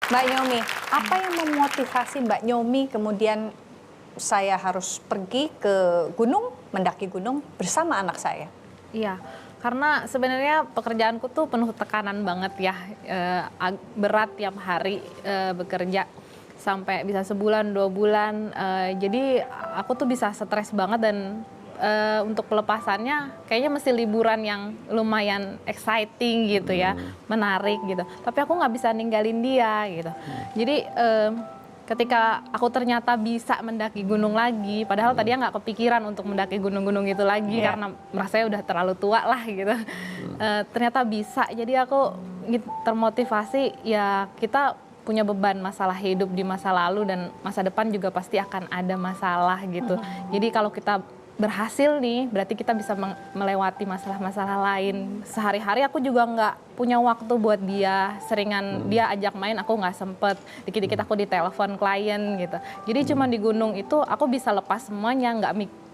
Mbak Nyomi, apa yang memotivasi Mbak Nyomi kemudian saya harus pergi ke gunung, mendaki gunung bersama anak saya? Iya, karena sebenarnya pekerjaanku tuh penuh tekanan banget ya, berat tiap hari bekerja sampai bisa sebulan, 2 bulan. Jadi aku tuh bisa stres banget dan untuk pelepasannya kayaknya mesti liburan yang lumayan exciting gitu ya, menarik gitu. Tapi aku nggak bisa ninggalin dia gitu. Jadi ketika aku ternyata bisa mendaki gunung lagi, padahal tadinya nggak kepikiran untuk mendaki gunung-gunung itu lagi karena merasanya udah terlalu tua lah gitu. Ternyata bisa, jadi aku termotivasi ya kita punya beban masalah hidup di masa lalu dan masa depan juga pasti akan ada masalah gitu. Jadi kalau kita berhasil nih, berarti kita bisa melewati masalah-masalah lain. Sehari-hari aku juga nggak punya waktu buat dia, seringan dia ajak main aku nggak sempet, dikit-dikit aku ditelepon klien gitu. Jadi cuma di gunung itu aku bisa lepas semuanya,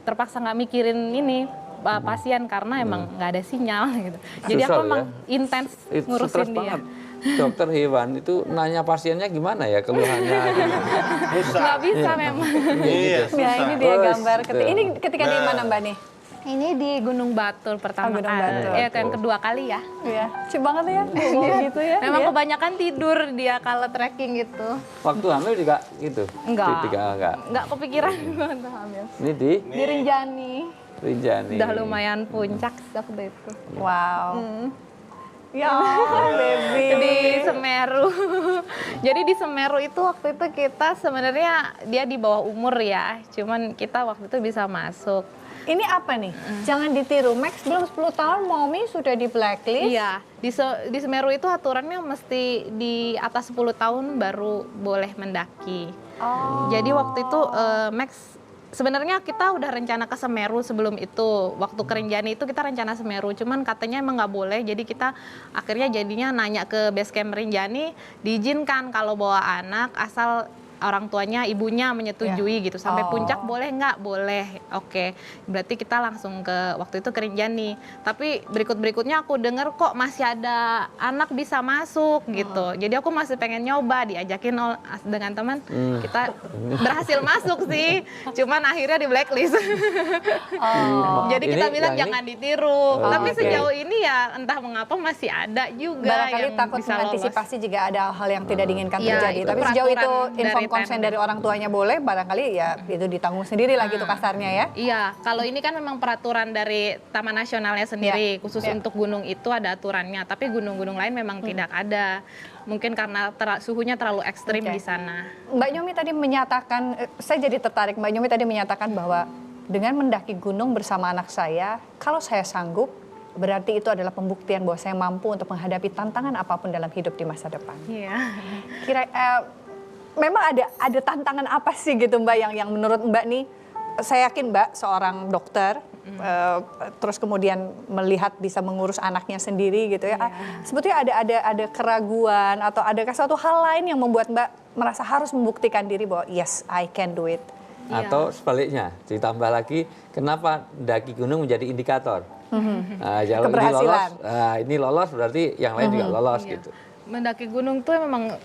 terpaksa nggak mikirin ini pasien karena emang nggak ada sinyal gitu. Jadi aku emang intens ngurusin dia. Dokter hewan itu nanya pasiennya gimana ya keluhannya? Nggak bisa memang. Ya ini dia gambar. Ini ketika di mana Mbak nih? Ini di Gunung Batur pertama Gunung kali. Batur. Ya kan kedua kali ya. Iya, lucu banget ya. Gitu ya. Memang kebanyakan tidur dia kalau trekking gitu. Waktu hamil juga gitu? Enggak. Enggak. Enggak kepikiran waktu hamil. Ini di Rinjani. Rinjani. Udah lumayan puncak waktu itu. Wow. Ya, baby. Di Semeru. Jadi di Semeru itu waktu itu kita sebenarnya dia di bawah umur ya. Cuman kita waktu itu bisa masuk. Ini apa nih? Jangan ditiru. Max belum 10 tahun, Mommy sudah di blacklist. Iya, di Semeru itu aturannya mesti di atas 10 tahun baru boleh mendaki. Jadi waktu itu Max sebenarnya kita udah rencana ke Semeru sebelum itu. Waktu ke Rinjani itu kita rencana Semeru, cuman katanya emang nggak boleh. Jadi kita akhirnya jadinya nanya ke base camp Rinjani, diizinkan kalau bawa anak asal orang tuanya, ibunya menyetujui gitu. Sampai puncak boleh nggak? Boleh. Oke. Berarti kita langsung ke waktu itu ke Rinjani. Tapi berikutnya aku dengar kok masih ada anak bisa masuk gitu. Jadi aku masih pengen nyoba, diajakin dengan teman. Kita berhasil masuk sih. Cuman akhirnya di blacklist. Jadi kita bilang jangan ditiru. Tapi sejauh ini ya entah mengapa masih ada juga barangkali yang takut bisa mengantisipasi jika ada hal yang tidak diinginkan Iya, terjadi. itu Tapi sejauh itu peraturan info dari konsen dari orang tuanya boleh, barangkali ya itu ditanggung sendiri lah gitu kasarnya ya. Iya, kalau ini kan memang peraturan dari Taman Nasionalnya sendiri, khusus untuk gunung itu ada aturannya, tapi gunung-gunung lain memang tidak ada. Mungkin karena suhunya terlalu ekstrim di sana. Mbak Nyomi tadi menyatakan, saya jadi tertarik, Mbak Nyomi tadi menyatakan bahwa dengan mendaki gunung bersama anak saya, kalau saya sanggup, berarti itu adalah pembuktian bahwa saya mampu untuk menghadapi tantangan apapun dalam hidup di masa depan. Iya. Memang ada tantangan apa sih gitu Mbak yang menurut Mbak nih, saya yakin Mbak seorang dokter, terus kemudian melihat bisa mengurus anaknya sendiri gitu ya. Sebetulnya ada keraguan atau adakah suatu hal lain yang membuat Mbak merasa harus membuktikan diri bahwa yes, I can do it. Atau sebaliknya, ditambah lagi kenapa daki gunung menjadi indikator. Kalau keberhasilan. ini lolos berarti yang lain juga lolos gitu. Mendaki gunung tuh memang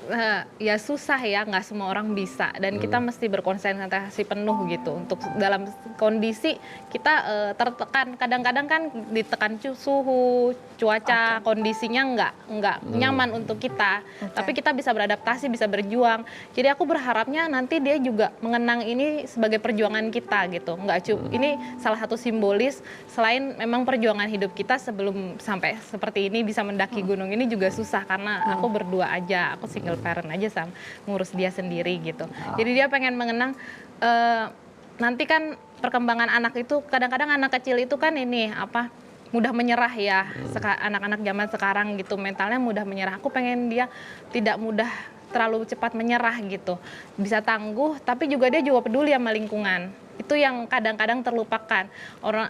ya susah ya, nggak semua orang bisa dan kita mesti berkonsentrasi penuh gitu untuk dalam kondisi kita tertekan, kadang-kadang kan ditekan suhu, cuaca, kondisinya nggak nyaman untuk kita, tapi kita bisa beradaptasi, bisa berjuang. Jadi aku berharapnya nanti dia juga mengenang ini sebagai perjuangan kita gitu, ini salah satu simbolis selain memang perjuangan hidup kita sebelum sampai seperti ini bisa mendaki gunung ini juga susah karena aku berdua aja, aku single parent aja sama ngurus dia sendiri gitu. Jadi dia pengen mengenang nanti kan perkembangan anak itu kadang-kadang anak kecil itu kan ini mudah menyerah ya, anak-anak zaman sekarang gitu mentalnya mudah menyerah. Aku pengen dia tidak mudah terlalu cepat menyerah gitu, bisa tangguh tapi juga dia juga peduli sama lingkungan. Itu yang kadang-kadang terlupakan.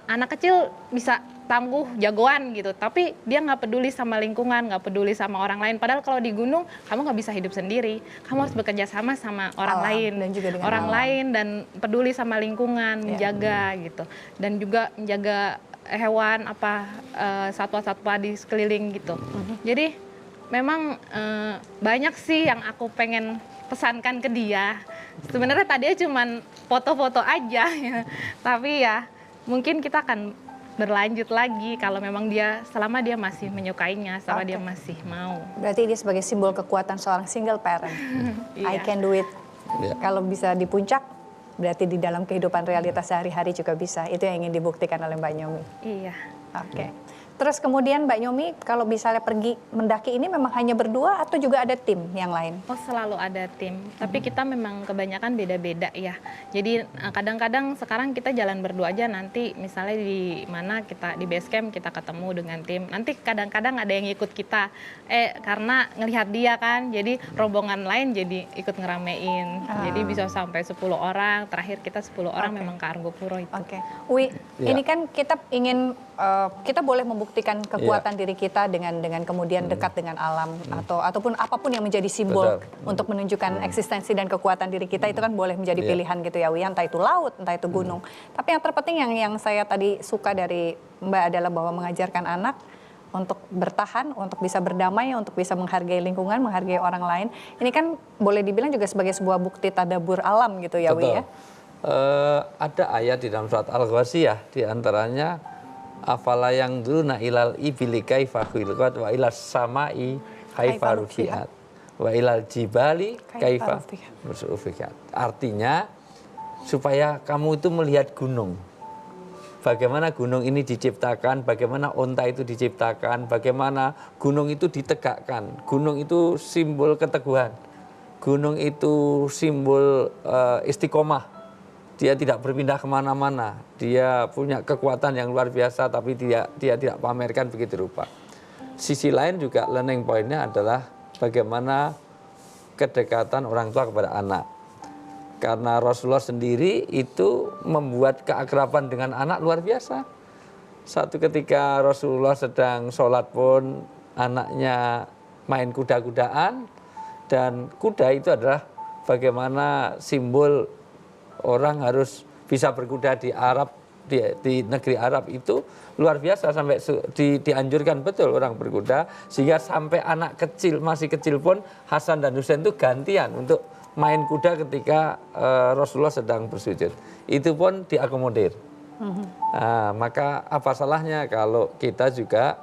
Anak kecil bisa tangguh, jagoan gitu, tapi dia nggak peduli sama lingkungan, nggak peduli sama orang lain. Padahal kalau di gunung kamu nggak bisa hidup sendiri, kamu harus bekerja sama orang lain dan juga dengan orang lain dan peduli sama lingkungan, menjaga gitu, dan juga menjaga hewan satwa-satwa di sekeliling gitu. Jadi memang banyak sih yang aku pengen pesankan ke dia. Sebenarnya tadinya cuman foto-foto aja ya. Tapi ya mungkin kita akan berlanjut lagi kalau memang dia selama dia masih menyukainya, selama dia masih mau. Berarti dia sebagai simbol kekuatan seorang single parent. I can do it. Kalau bisa di puncak, berarti di dalam kehidupan realitas sehari-hari juga bisa. Itu yang ingin dibuktikan oleh Mbak Nyomi. Iya. Oke. Terus kemudian Mbak Nyomi, kalau misalnya pergi mendaki ini memang hanya berdua atau juga ada tim yang lain? Oh, selalu ada tim. Tapi kita memang kebanyakan beda-beda ya. Jadi kadang-kadang sekarang kita jalan berdua aja, nanti misalnya di mana kita di base camp kita ketemu dengan tim. Nanti kadang-kadang ada yang ikut kita. Karena ngelihat dia kan, jadi rombongan lain jadi ikut ngeramein. Jadi bisa sampai 10 orang, terakhir kita 10 orang memang ke Argopuro itu. Oke. Wi, ini kan kita ingin kita boleh membuktikan kekuatan diri kita dengan kemudian dekat dengan alam ataupun apapun yang menjadi simbol untuk menunjukkan eksistensi dan kekuatan diri kita, itu kan boleh menjadi pilihan gitu ya Wi, entah itu laut, entah itu gunung. Tapi yang terpenting yang saya tadi suka dari Mbak adalah bahwa mengajarkan anak untuk bertahan, untuk bisa berdamai, untuk bisa menghargai lingkungan, menghargai orang lain. Ini kan boleh dibilang juga sebagai sebuah bukti tadabur alam gitu ya Wi ya. Ada ayat di dalam surat Al-Ghasyiyah di antaranya afala yang duruna ilal ibili kaifa khulqat wa ilas samai kaifa rufiat wa ilal jibali kaifa rufiat. Artinya supaya kamu itu melihat gunung. Bagaimana gunung ini diciptakan, bagaimana onta itu diciptakan, bagaimana gunung itu ditegakkan. Gunung itu simbol keteguhan. Gunung itu simbol istiqomah. Dia tidak berpindah kemana-mana. Dia punya kekuatan yang luar biasa, tapi dia tidak pamerkan begitu rupa. Sisi lain juga learning point-nya adalah bagaimana kedekatan orang tua kepada anak. Karena Rasulullah sendiri itu membuat keakraban dengan anak luar biasa. Satu ketika Rasulullah sedang sholat pun anaknya main kuda-kudaan, dan kuda itu adalah bagaimana simbol orang harus bisa berkuda di Arab, di negeri Arab itu luar biasa, sampai dianjurkan betul orang berkuda, sehingga sampai anak kecil, masih kecil pun Hasan dan Husain itu gantian untuk main kuda ketika Rasulullah sedang bersujud. Itu pun diakomodir. Nah, maka apa salahnya kalau kita juga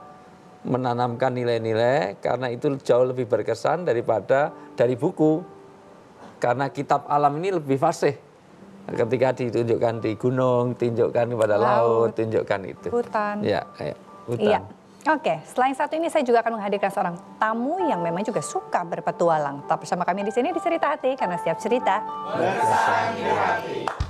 menanamkan nilai-nilai, karena itu jauh lebih berkesan daripada dari buku. Karena kitab alam ini lebih fasih. Ketika ditunjukkan di gunung, tunjukkan kepada laut, tunjukkan itu. Hutan. Ya, hutan. Iya. Oke, selain satu ini saya juga akan menghadirkan seorang tamu yang memang juga suka berpetualang. Tetap bersama kami di sini di Cerita Hati, karena setiap cerita berkesan di hati.